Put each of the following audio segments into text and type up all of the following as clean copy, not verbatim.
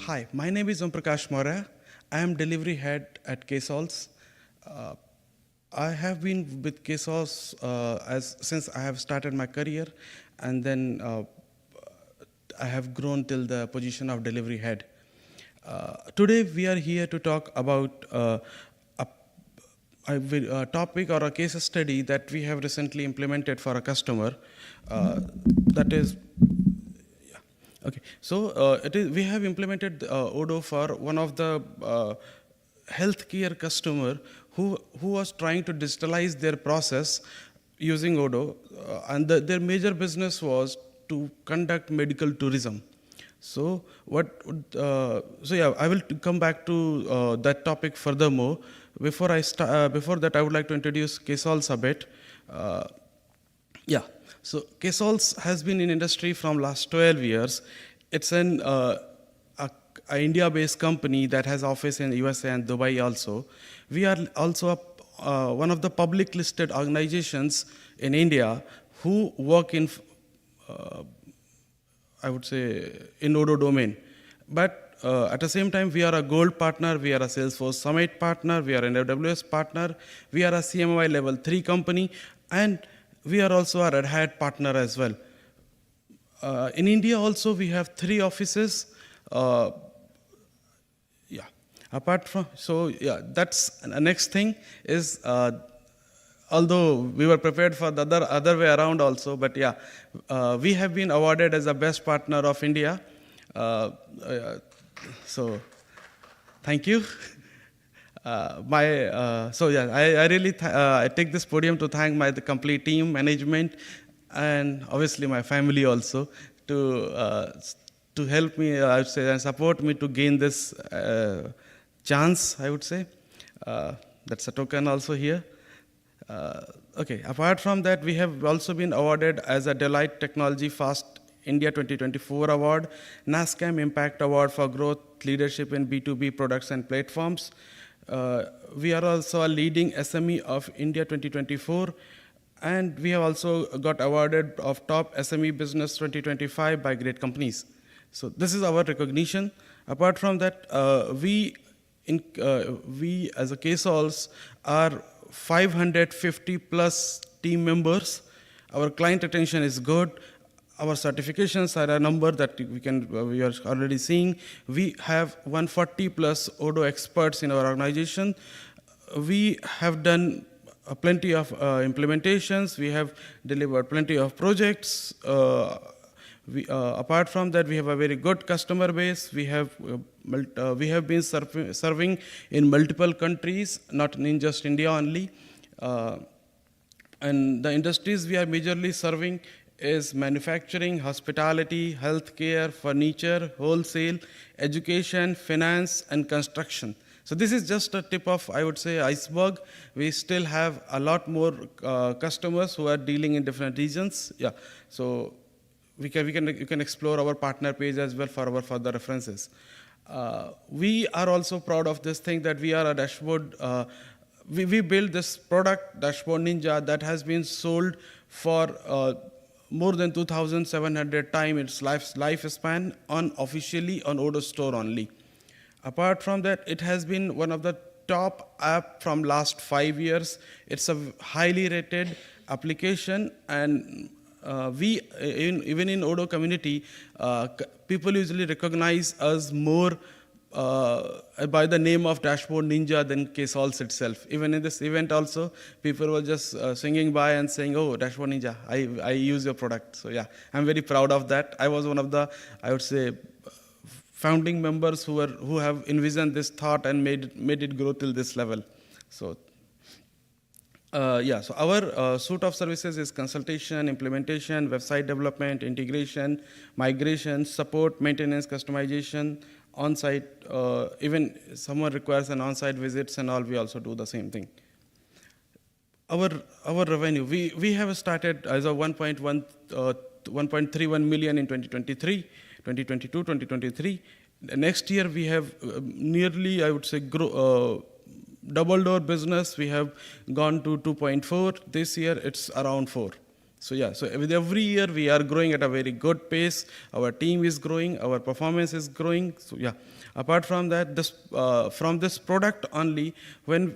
Hi, my name is Om Prakash Maurya. I am delivery head at KSOLs. Uh, I have been with KSOLs since I have started my career, and then I have grown till the position of delivery head. Today we are here to talk about a topic or a case study that we have recently implemented for a customer. That is, okay. So we have implemented Odoo for one of the healthcare customer who was trying to digitalize their process using Odoo, and their major business was to conduct medical tourism. So I will come back to that topic furthermore. Before that, I would like to introduce KSOLs a bit. Yeah, so KSOLs has been in industry from last 12 years. It's a India-based company that has office in USA and Dubai also. We are also one of the public listed organizations in India who work in I would say, in Odoo domain. But at the same time, we are a gold partner, we are a Salesforce Summit partner, we are an AWS partner, we are a CMY level 3 company, and we are also a Red Hat partner as well. In India also, we have 3 offices. Apart from, that's the next thing is, although we were prepared for the other way around also, but we have been awarded as the best partner of India. So, thank you. I really I take this podium to thank the complete team, management, and obviously my family also to help me, I would say, and support me to gain this chance, I would say. That's a token also here. Okay, apart from that, we have also been awarded as a Deloitte Technology Fast India 2024 award, NASSCAM Impact Award for Growth Leadership in B2B Products and Platforms. We are also a leading SME of India 2024, and we have also got awarded of Top SME Business 2025 by great companies. So this is our recognition. Apart from that, we as a KSOLs are 550 plus team members. Our client retention is good. Our certifications are a number that we are already seeing. We have 140 plus Odoo experts in our organization. We have done plenty of implementations. We have delivered plenty of projects. Apart from that, we have a very good customer base. We have been serving in multiple countries, not in just India only. And the industries we are majorly serving is manufacturing, hospitality, healthcare, furniture, wholesale, education, finance, and construction. So this is just a tip of, I would say, iceberg. We still have a lot more customers who are dealing in different regions. Yeah, so you can explore our partner page as well for our further references. We are also proud of this thing that we are a dashboard. We built this product, Dashboard Ninja, that has been sold for more than 2,700 times its lifespan officially on Odoo Store only. Apart from that, it has been one of the top app from last 5 years. It's a highly rated application, and even in Odoo community, people usually recognize us more by the name of Dashboard Ninja than KSOLs itself. Even in this event also, people were just swinging by and saying, "Oh, Dashboard Ninja, I use your product." So yeah, I'm very proud of that. I was one of the, I would say, founding members who have envisioned this thought and made it grow till this level. So so our suite of services is consultation, implementation, website development, integration, migration, support, maintenance, customization, on-site. Even someone requires an on-site visits and all, we also do the same thing. Our revenue, we have started as a 1.31 million in 2022, 2023. Next year we have nearly, I would say, doubled our business. We have gone to 2.4. This year it's around 4. So yeah, so with every year we are growing at a very good pace. Our team is growing, our performance is growing. So yeah, apart from that, this from this product only, when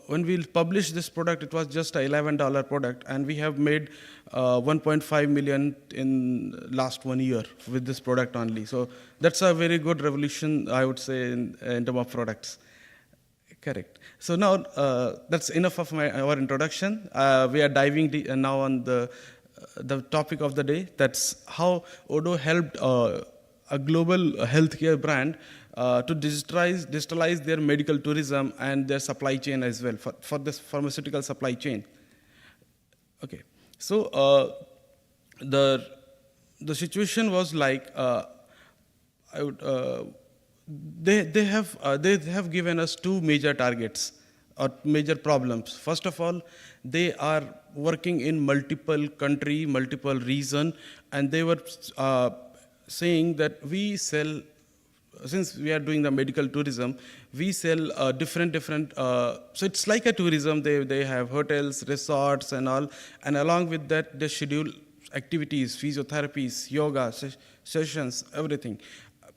we published this product, it was just a $11 product, and we have made 1.5 million in last 1 year with this product only. So that's a very good revolution, I would say, in terms of products. Correct. So now that's enough of our introduction. We are diving now on the topic of the day. That's how Odoo helped a global healthcare brand to digitalize their medical tourism and their supply chain as well for this pharmaceutical supply chain. Okay. So the the situation was like I would. They have given us two major targets or major problems. First of all, they are working in multiple country, multiple region, and they were saying that we sell, since we are doing the medical tourism, we sell different. So it's like a tourism. They have hotels, resorts, and all, and along with that, they schedule activities, physiotherapies, yoga sessions, everything.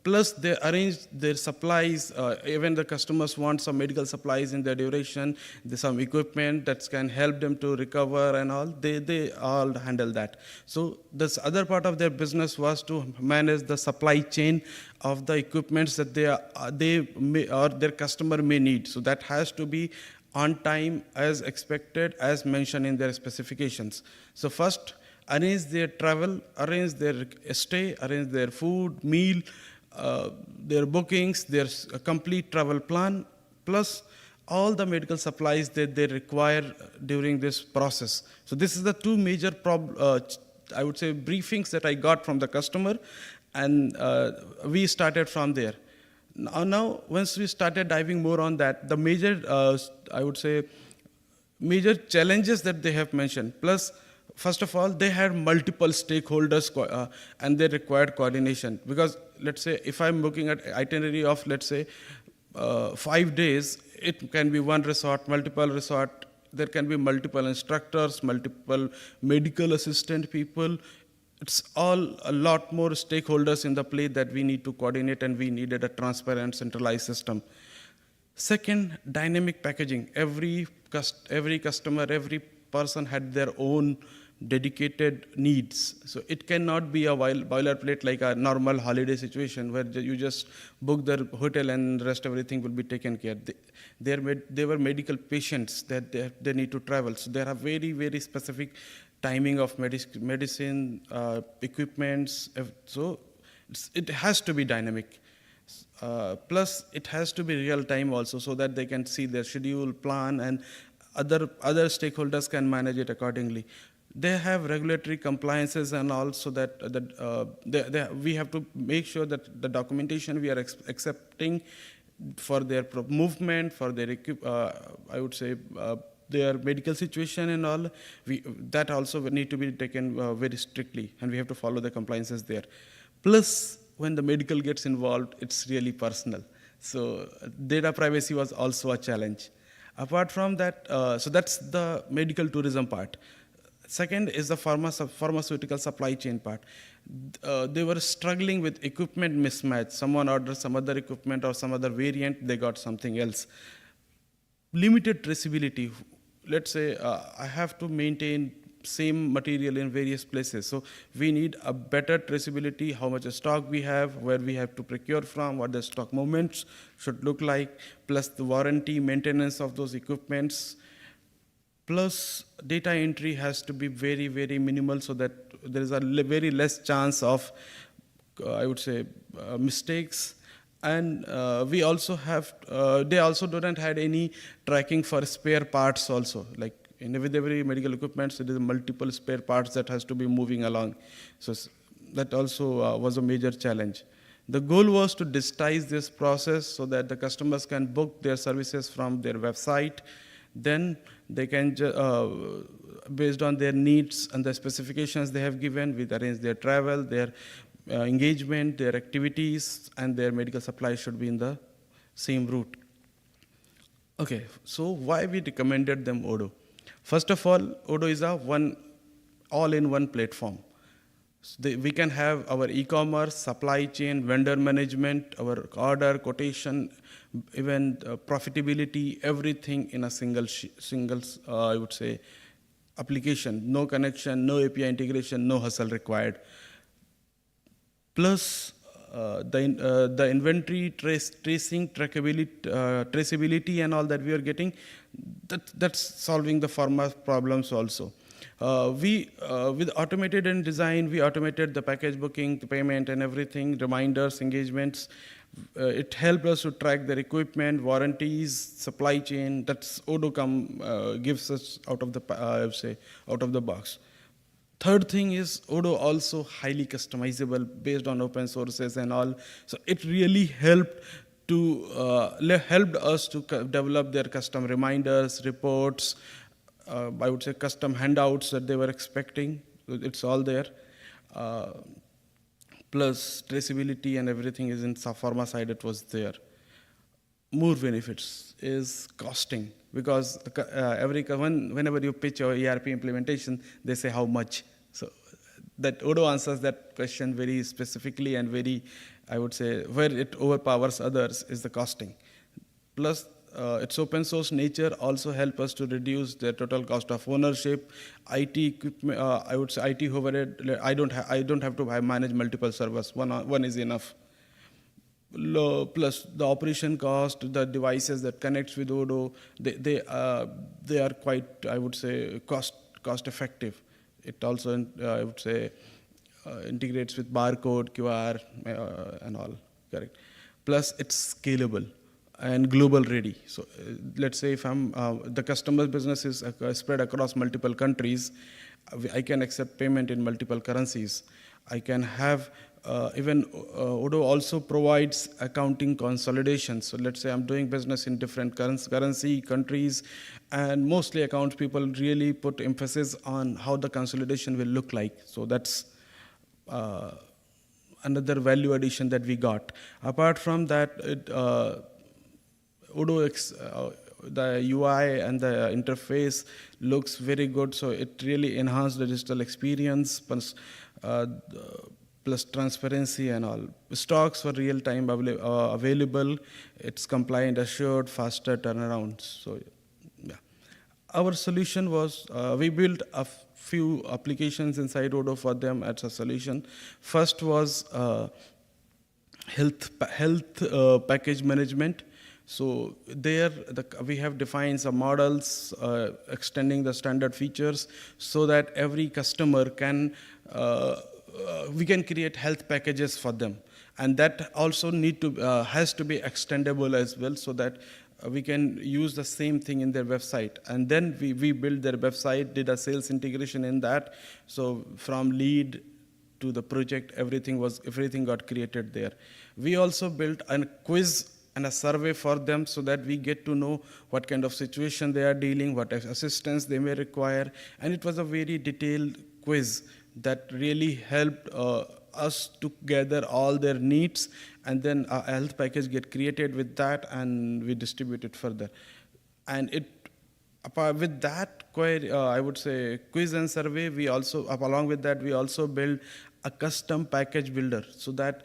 Plus, they arrange their supplies. Even the customers want some medical supplies in their duration. There's some equipment that can help them to recover and all. They all handle that. So this other part of their business was to manage the supply chain of the equipments that they may, or their customer may need. So that has to be on time, as expected, as mentioned in their specifications. So first, arrange their travel, arrange their stay, arrange their food, meal, their bookings, their complete travel plan, plus all the medical supplies that they require during this process. So this is the two major, I would say, briefings that I got from the customer, and we started from there. Now, once we started diving more on that, the major, I would say, major challenges that they have mentioned, plus first of all, they had multiple stakeholders and they required coordination. Because let's say if I'm looking at itinerary of, let's say, 5 days, it can be one resort, multiple resort, there can be multiple instructors, multiple medical assistant people. It's all a lot more stakeholders in the play that we need to coordinate, and we needed a transparent, centralized system. Second, dynamic packaging. Every customer, every person had their own dedicated needs. So it cannot be a boilerplate like a normal holiday situation where you just book the hotel and the rest everything will be taken care. They were medical patients that they need to travel. So there are very, very specific timing of medicine, equipments. So it has to be dynamic. Plus, it has to be real time also, so that they can see their schedule, plan, and other stakeholders can manage it accordingly. They have regulatory compliances and also that we have to make sure that the documentation we are accepting for their movement, for their I would say their medical situation and all, that also need to be taken very strictly, and we have to follow the compliances there. Plus, when the medical gets involved, it's really personal. So data privacy was also a challenge. Apart from that, so that's the medical tourism part. Second is the pharmaceutical supply chain part. They were struggling with equipment mismatch. Someone ordered some other equipment or some other variant, they got something else. Limited traceability. Let's say I have to maintain same material in various places. So we need a better traceability, how much stock we have, where we have to procure from, what the stock movements should look like, plus the warranty, maintenance of those equipments. Plus, data entry has to be very, very minimal so that there is a very less chance of, I would say, mistakes. And we also have, they also don't had any tracking for spare parts also. Like with every medical equipment, so there is multiple spare parts that has to be moving along. So that also was a major challenge. The goal was to digitize this process so that the customers can book their services from their website. Then they can, based on their needs and the specifications they have given, we arrange their travel, their engagement, their activities, and their medical supplies should be in the same route. Okay, so why we recommended them Odoo? First of all, Odoo is a one all in one platform. So we can have our e-commerce, supply chain, vendor management, our order, quotation, even profitability, everything in a single I would say, application. No connection, no API integration, no hustle required. Plus, the inventory tracing, traceability, and all that we are getting, that's solving the pharma problems also. With automated and design, we automated the package booking, the payment, and everything, reminders, engagements. It helped us to track their equipment, warranties, supply chain. That's Odoo gives us out of the I would say out of the box. Third thing is Odoo also highly customizable based on open sources and all. So it really helped us to develop their custom reminders, reports, I would say custom handouts that they were expecting. It's all there. Plus traceability and everything is in pharma side, it was there. More benefits is costing, because whenever you pitch your ERP implementation, they say how much. So that Odoo answers that question very specifically and very, I would say, where it overpowers others is the costing. Plus, its open source nature also help us to reduce the total cost of ownership, IT equipment. I would say IT overhead. I don't have to manage multiple servers. One is enough. Plus the operation cost, the devices that connects with Odoo, they are quite, I would say, cost effective. It also I would say integrates with barcode, QR, and all. Correct. Plus it's scalable and global ready. So let's say if the customer's business is spread across multiple countries, I can accept payment in multiple currencies. I can have even Odoo also provides accounting consolidation. So let's say I'm doing business in different currency countries, and mostly accounts people really put emphasis on how the consolidation will look like. So that's another value addition that we got. Apart from that, Odoo, the UI and the interface looks very good, so it really enhanced the digital experience, plus transparency and all. Stocks were real-time available. It's compliant, assured, faster turnaround. So, yeah. Our solution was, we built a few applications inside Odoo for them as a solution. First was health package management. So there, we have defined some models extending the standard features so that every customer can, we can create health packages for them. And that also has to be extendable as well, so that we can use the same thing in their website. And then we built their website, did a sales integration in that. So from lead to the project, everything got created there. We also built a quiz and a survey for them so that we get to know what kind of situation they are dealing, what assistance they may require. And it was a very detailed quiz that really helped us to gather all their needs, and then a health package get created with that, and we distribute it further. And with that query, I would say quiz and survey, we also, along with that, we also build a custom package builder so that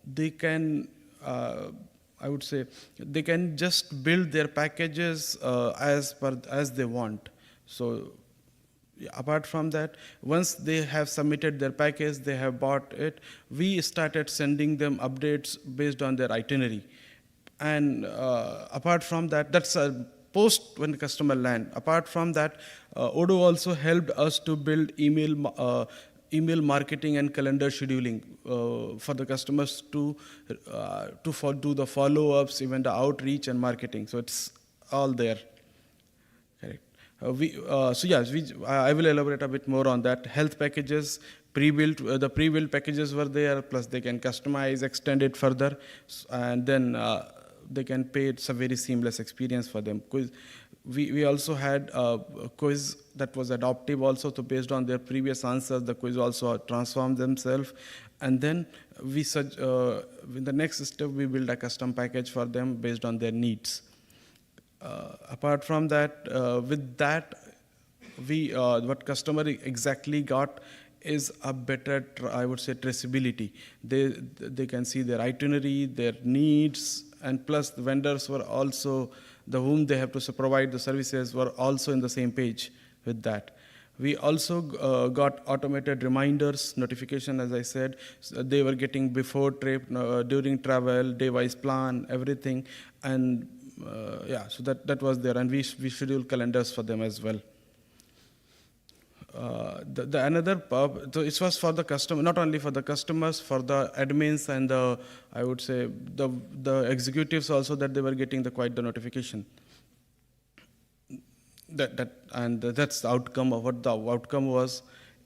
they can, I would say, they can just build their packages as they want. So apart from that, once they have submitted their package, they have bought it, we started sending them updates based on their itinerary. And apart from that, that's a post when the customer land. Apart from that, Odoo also helped us to build email marketing and calendar scheduling for the customers to do the follow-ups, even the outreach and marketing. So it's all there. Correct. I will elaborate a bit more on that. Health packages, the pre-built packages were there, plus they can customize, extend it further, and then they can pay. It's a very seamless experience for them. We also had a quiz that was adaptive also, so based on their previous answers, the quiz also transformed themselves. And then in the next step, we build a custom package for them based on their needs. Apart from that, with that, what customer exactly got is a better, I would say, traceability. They can see their itinerary, their needs, and plus the vendors were also, the whom they have to provide the services were also in the same page with that. We also got automated reminders, notification, as I said. So they were getting before trip, during travel, day-wise plan, everything. And yeah, so that was there. And we schedule calendars for them as well. The another pub, so it was for the customer, not only for the customers, for the admins and the, I would say, the executives also, that they were getting quite the notification. That's the outcome of what the outcome was.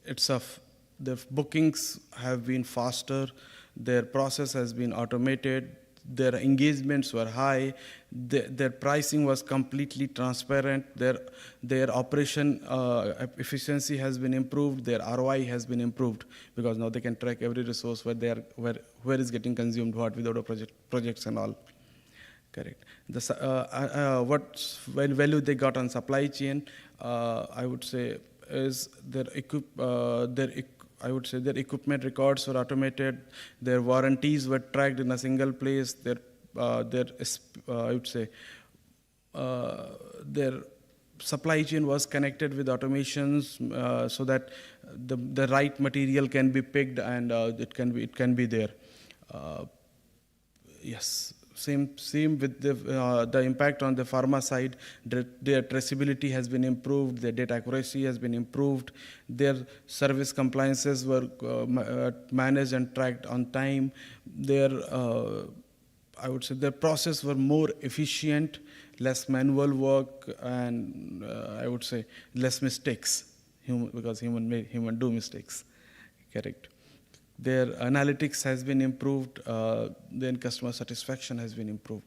The bookings have been faster, their process has been automated, their engagements were high, their pricing was completely transparent, their operation efficiency has been improved, their ROI has been improved, because now they can track every resource where is getting consumed what without a projects and all. Correct. What value they got on supply chain, I would say, is their equipment records were automated, their warranties were tracked in a single place, their supply chain was connected with automations, so that the right material can be picked and it can be there. Yes. Same with the impact on the pharma side. Their traceability has been improved, their data accuracy has been improved, their service compliances were managed and tracked on time. I would say their process were more efficient, less manual work, and I would say less mistakes, because human do mistakes. Correct. Their analytics has been improved, then customer satisfaction has been improved.